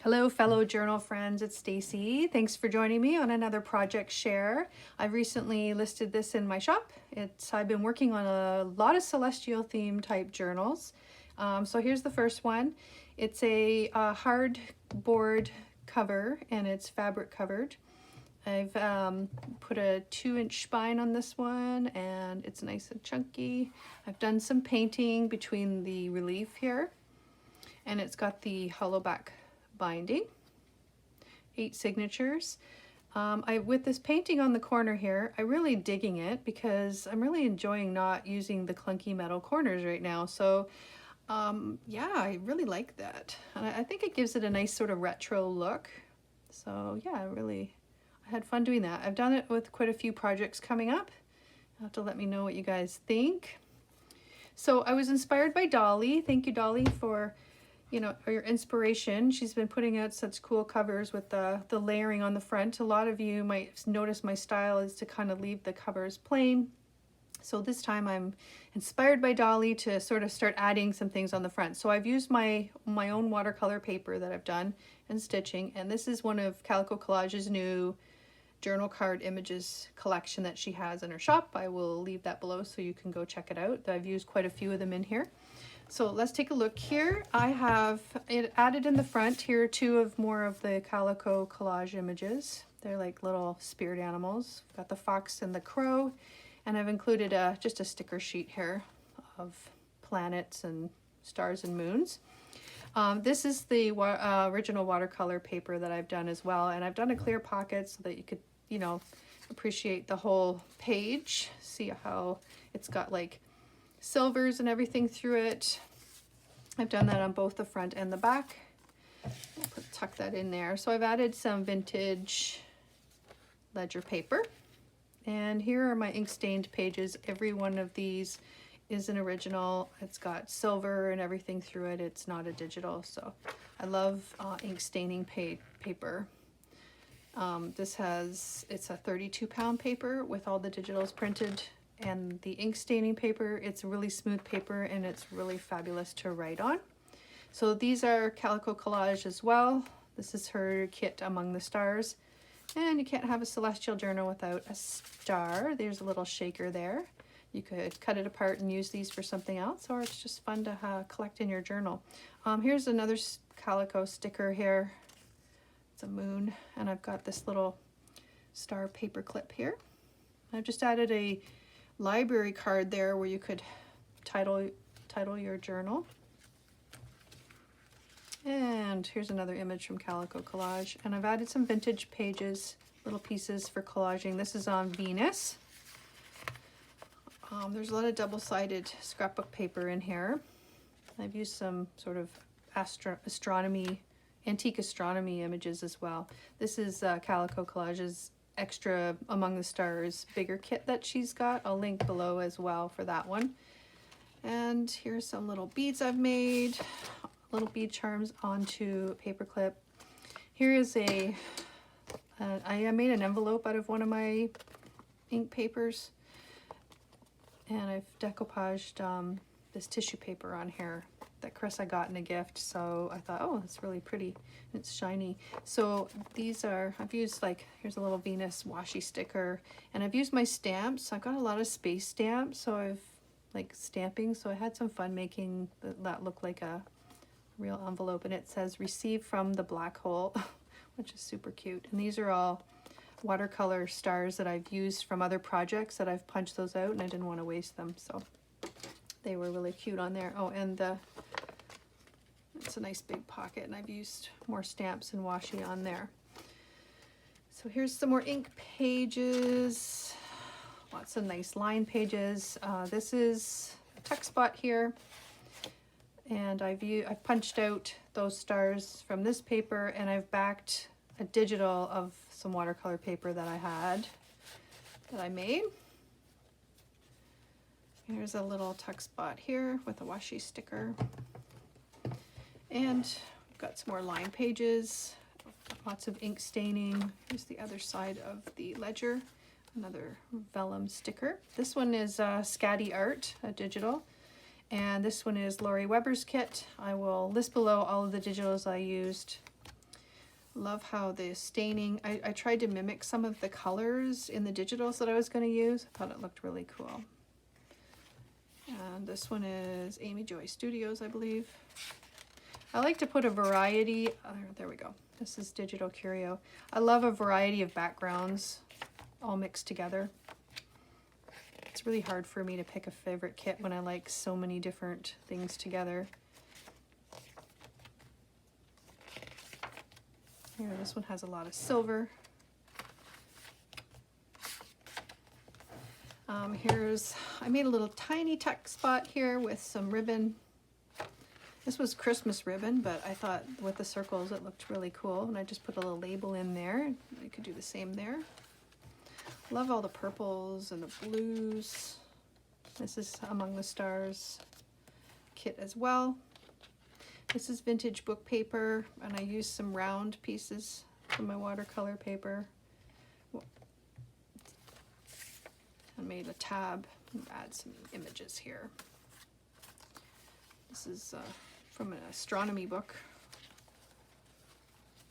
Hello, fellow journal friends, it's Stacy. Thanks for joining me on another project share. I've recently listed this in my shop. I've been working on a lot of celestial theme type journals. So here's the first one. It's a hardboard cover and it's fabric covered. I've put a 2-inch spine on this one and it's nice and chunky. I've done some painting between the relief here and it's got the hollow back binding, 8 signatures. With this painting on the corner here, I'm really digging it because I'm really enjoying not using the clunky metal corners right now. So yeah, I really like that. And I think it gives it a nice sort of retro look. So yeah, I had fun doing that. I've done it with quite a few projects coming up. You'll have to let me know what you guys think. So I was inspired by Dolly. Thank you, Dolly, for your inspiration. She's been putting out such cool covers with the layering on the front. A lot of you might notice my style is to kind of leave the covers plain. So this time I'm inspired by Dolly to sort of start adding some things on the front. So I've used my own watercolor paper that I've done and stitching, and this is one of Calico Collage's new journal card images collection that she has in her shop. I will leave that below so you can go check it out. I've used quite a few of them in here. So let's take a look here. I have it added in the front. Here are more of the Calico Collage images. They're like little spirit animals. Got the fox and the crow, and I've included just a sticker sheet here of planets and stars and moons. This is the original watercolor paper that I've done as well, and I've done a clear pocket so that you could, appreciate the whole page. See how it's got like silvers and everything through it. I've done that on both the front and the back. I'll tuck that in there. So I've added some vintage ledger paper. And here are my ink stained pages. Every one of these is an original. It's got silver and everything through it. It's not a digital. So I love ink staining paper. It's a 32-pound paper with all the digitals printed. And the ink staining paper, it's a really smooth paper and it's really fabulous to write on. So these are Calico Collage as well. This is her kit Among the Stars. And you can't have a celestial journal without a star. There's a little shaker there. You could cut it apart and use these for something else, or it's just fun to collect in your journal. Here's another Calico sticker here. It's a moon, and I've got this little star paper clip here. I've just added a library card there where you could title your journal. And here's another image from Calico Collage, and I've added some vintage pages, little pieces for collaging. This is on Venus. There's a lot of double-sided scrapbook paper in here. I've used some sort of antique astronomy images as well. This is Calico Collage's extra Among the Stars bigger kit that she's got. I'll link below as well for that one. And here's some little beads I've made, little bead charms onto a paper clip. Here is I made an envelope out of one of my ink papers, and I've decoupaged this tissue paper on here that I got in a gift. So I thought, oh, that's really pretty. It's shiny. So I've used here's a little Venus washi sticker, and I've used my stamps. I've got a lot of space stamps, so I've stamping. So I had some fun making that look like a real envelope, and it says "Receive from the Black Hole," which is super cute. And these are all watercolor stars that I've used from other projects that I've punched those out, and I didn't want to waste them, so they were really cute on there. Oh, and it's a nice big pocket, and I've used more stamps and washi on there. So here's some more ink pages, lots of nice line pages. This is a tuck spot here, and I've punched out those stars from this paper, and I've backed a digital of some watercolor paper that I made. Here's a little tuck spot here with a washi sticker. And I've got some more line pages, lots of ink staining. Here's the other side of the ledger, another vellum sticker. This one is SkadiArt, a digital, and this one is Lori Weber's kit. I will list below all of the digitals I used. Love how the staining, I tried to mimic some of the colors in the digitals that I was going to use. I thought it looked really cool. And this one is AmyjoyStudios, I believe. I like to put a variety, there we go. This is Digital Curio. I love a variety of backgrounds all mixed together. It's really hard for me to pick a favorite kit when I like so many different things together. Here, this one has a lot of silver. I made a little tiny tuck spot here with some ribbon. This was Christmas ribbon, but I thought with the circles it looked really cool, and I just put a little label in there. I could do the same there. Love all the purples and the blues. This is Among the Stars kit as well. This is vintage book paper, and I used some round pieces from my watercolor paper. I made a tab and add some images here. This is from an astronomy book,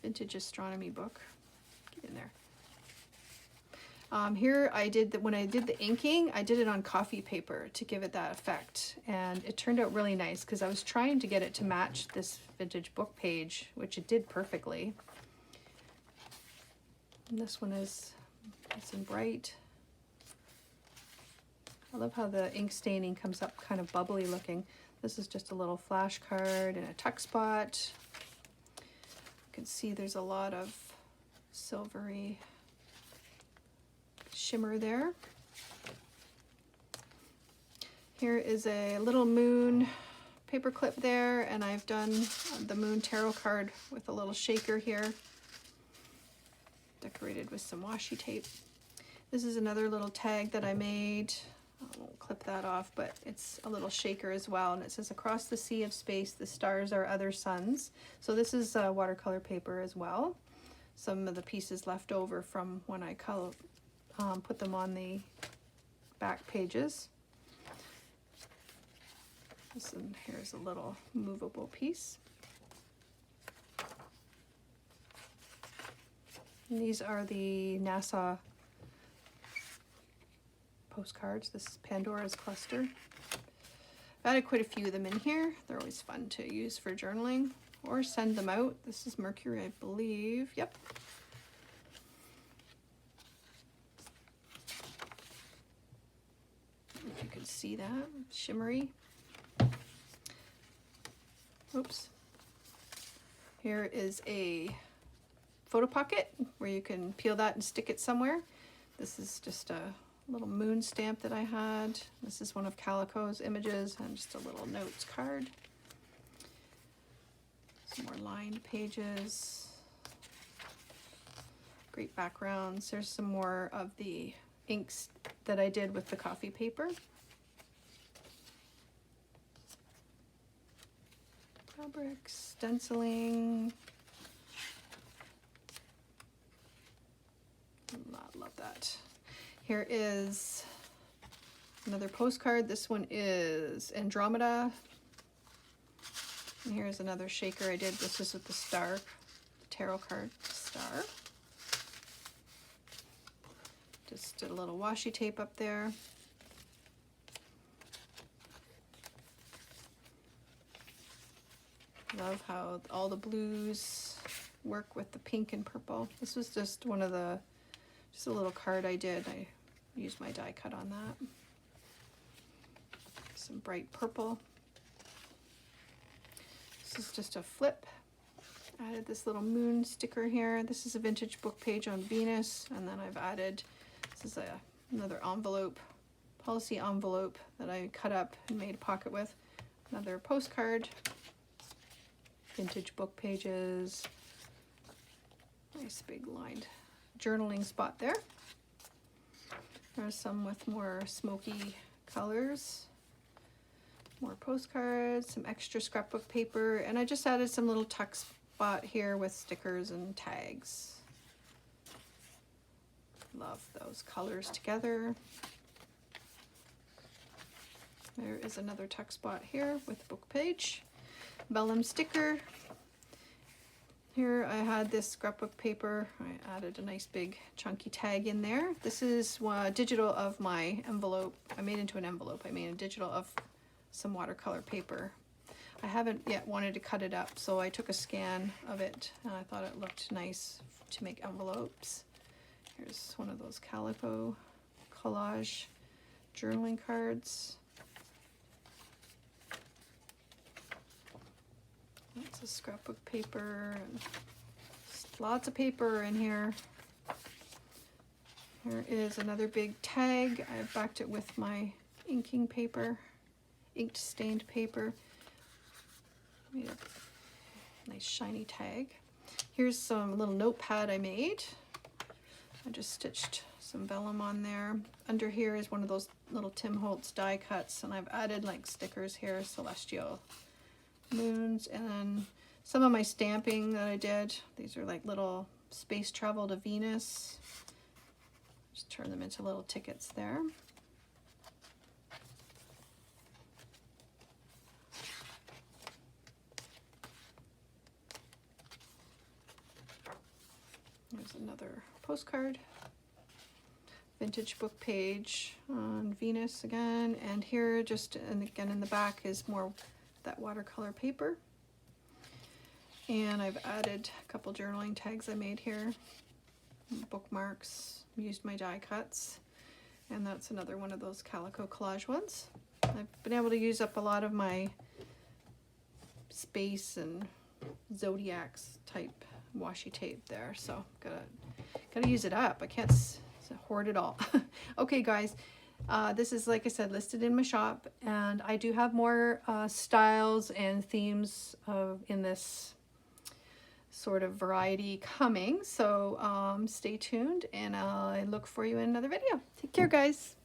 vintage astronomy book. Get in there. Here I did when I did the inking, I did it on coffee paper to give it that effect, and it turned out really nice because I was trying to get it to match this vintage book page, which it did perfectly. And this one is nice and bright. I love how the ink staining comes up kind of bubbly looking. This is just a little flash card and a tuck spot. You can see there's a lot of silvery shimmer there. Here is a little moon paper clip there, and I've done the moon tarot card with a little shaker here, decorated with some washi tape. This is another little tag that I made. I won't clip that off, but it's a little shaker as well, and it says, "Across the sea of space, the stars are other suns." So this is watercolor paper as well. Some of the pieces left over from when I put them on the back pages. And here's a little movable piece. And these are the NASA postcards. This is Pandora's Cluster. I've added quite a few of them in here. They're always fun to use for journaling or send them out. This is Mercury, I believe. Yep. If you can see that, shimmery. Oops. Here is a photo pocket where you can peel that and stick it somewhere. This is just a little moon stamp that I had. This is one of Calico's images, and just a little notes card. Some more lined pages. Great backgrounds. There's some more of the inks that I did with the coffee paper. Fabrics, stenciling. Love that. Here is another postcard. This one is Andromeda. And here's another shaker I did. This is with the star, the tarot card star. Just did a little washi tape up there. Love how all the blues work with the pink and purple. This was just one of the, just a little card I did. I used my die cut on that. Some bright purple. This is just a flip. I added this little moon sticker here. This is a vintage book page on Venus, and then I've added, this is another envelope, policy envelope that I cut up and made a pocket with. Another postcard, vintage book pages, nice big lined journaling spot there. There's some with more smoky colors, more postcards, some extra scrapbook paper, and I just added some little tuck spot here with stickers and tags. Love those colors together. There is another tuck spot here with book page. Vellum sticker. Here I had this scrapbook paper. I added a nice big chunky tag in there. This is digital of my envelope. I made into an envelope. I made a digital of some watercolor paper. I haven't yet wanted to cut it up, so I took a scan of it and I thought it looked nice to make envelopes. Here's one of those calico collage journaling cards. Lots of scrapbook paper and lots of paper in here. Here is another big tag. I've backed it with my inking paper, inked stained paper. Made a nice shiny tag. Here's some little notepad I made. I just stitched some vellum on there. Under here is one of those little Tim Holtz die cuts, and I've added like stickers here, celestial moons, and then some of my stamping that I did. These are like little space travel to Venus. Just turn them into little tickets there. There's another postcard. Vintage book page on Venus again, and here just, and again in the back is more that watercolor paper. And I've added a couple journaling tags I made here, bookmarks, used my die cuts, and that's another one of those calico collage ones. I've been able to use up a lot of my space and zodiacs type washi tape there, so gotta use it up. I can't hoard it all. Okay guys, this is, like I said, listed in my shop, and I do have more styles and themes in this sort of variety coming, so stay tuned, and I look for you in another video. Take care guys.